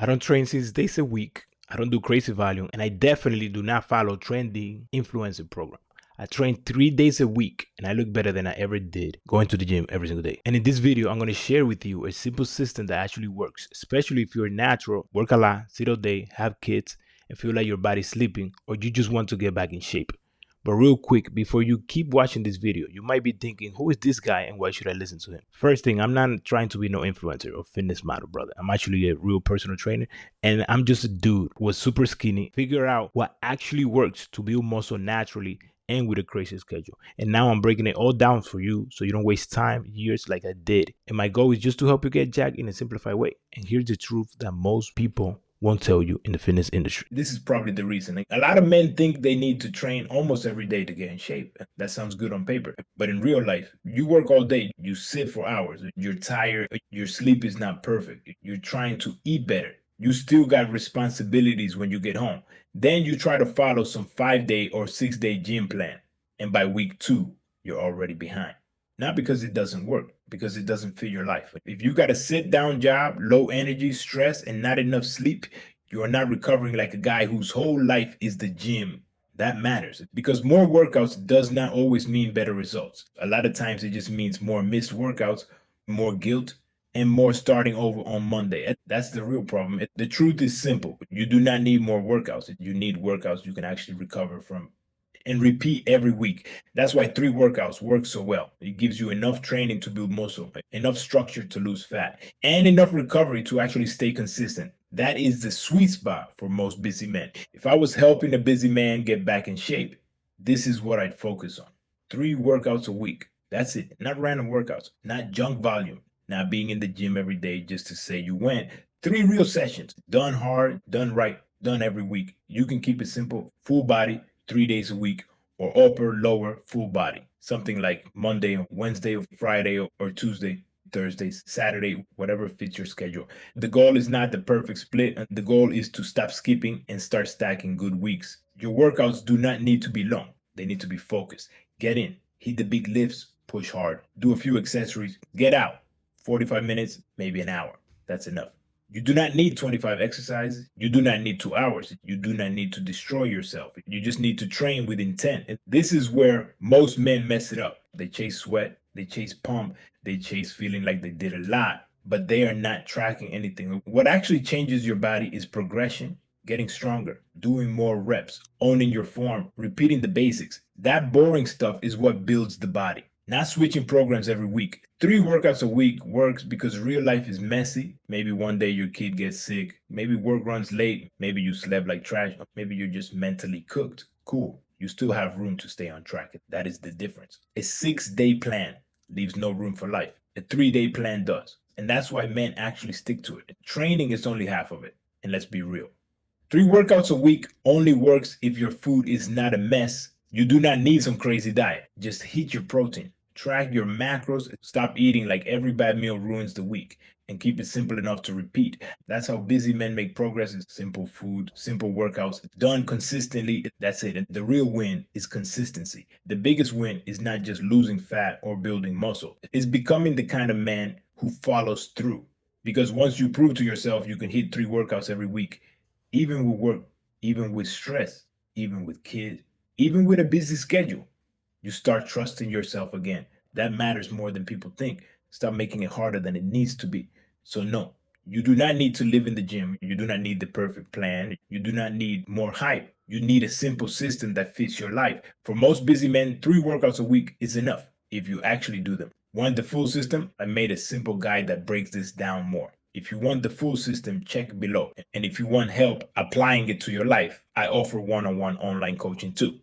I don't train 6 days a week. I don't do crazy volume, and I definitely do not follow trending influencer program. I train 3 days a week and I look better than I ever did going to the gym every single day. And in this video, I'm going to share with you a simple system that actually works, especially if you're natural, work a lot, sit all day, have kids, and feel like your body's sleeping, or you just want to get back in shape. But real quick, before you keep watching this video, you might be thinking, who is this guy and why should I listen to him? First thing, I'm not trying to be no influencer or fitness model, brother. I'm actually a real personal trainer, and I'm just a dude who was super skinny, figure out what actually works to build muscle naturally and with a crazy schedule. And now I'm breaking it all down for you so you don't waste time, years like I did. And my goal is just to help you get jacked in a simplified way. And here's the truth that most people won't tell you in the fitness industry. This is probably the reason. A lot of men think they need to train almost every day to get in shape. That sounds good on paper. But in real life, you work all day, you sit for hours, you're tired, your sleep is not perfect, you're trying to eat better. You still got responsibilities when you get home. Then you try to follow some 5-day or 6-day gym plan. And by week 2, you're already behind. Not because it doesn't work, because it doesn't fit your life. If you got a sit-down job, low energy, stress, and not enough sleep, you are not recovering like a guy whose whole life is the gym. That matters because more workouts does not always mean better results. A lot of times it just means more missed workouts, more guilt, and more starting over on Monday. That's the real problem. The truth is simple. You do not need more workouts. You need workouts you can actually recover from and repeat every week. That's why 3 workouts work so well. It gives you enough training to build muscle, enough structure to lose fat, and enough recovery to actually stay consistent. That is the sweet spot for most busy men. If I was helping a busy man get back in shape, this is what I'd focus on. 3 workouts a week. That's it. Not random workouts, not junk volume, not being in the gym every day just to say you went. 3 real sessions, done hard, done right, done every week. You can keep it simple, full body, 3 days a week, or upper, lower, full body. Something like Monday, Wednesday, or Friday, or Tuesday, Thursday, Saturday, whatever fits your schedule. The goal is not the perfect split. The goal is to stop skipping and start stacking good weeks. Your workouts do not need to be long. They need to be focused. Get in, hit the big lifts, push hard, do a few accessories, get out. 45 minutes, maybe an hour. That's enough. You do not need 25 exercises. You do not need 2 hours. You do not need to destroy yourself. You just need to train with intent. And this is where most men mess it up. They chase sweat, they chase pump, they chase feeling like they did a lot, but they are not tracking anything. What actually changes your body is progression, getting stronger, doing more reps, owning your form, repeating the basics. That boring stuff is what builds the body. Not switching programs every week. 3 workouts a week works because real life is messy. Maybe one day your kid gets sick. Maybe work runs late. Maybe you slept like trash. Maybe you're just mentally cooked. Cool. You still have room to stay on track. That is the difference. A 6-day plan leaves no room for life. A 3-day plan does. And that's why men actually stick to it. Training is only half of it. And let's be real. 3 workouts a week only works if your food is not a mess. You do not need some crazy diet. Just hit your protein. Track your macros, stop eating like every bad meal ruins the week, and keep it simple enough to repeat. That's how busy men make progress. Is simple food, simple workouts, done consistently. That's it. And the real win is consistency. The biggest win is not just losing fat or building muscle. It's becoming the kind of man who follows through. Because once you prove to yourself you can hit 3 workouts every week, even with work, even with stress, even with kids, even with a busy schedule, you start trusting yourself again. That matters more than people think. Stop making it harder than it needs to be. So no, you do not need to live in the gym. You do not need the perfect plan. You do not need more hype. You need a simple system that fits your life. For most busy men, 3 workouts a week is enough if you actually do them. Want the full system? I made a simple guide that breaks this down more. If you want the full system, check below. And if you want help applying it to your life, I offer one-on-one online coaching too.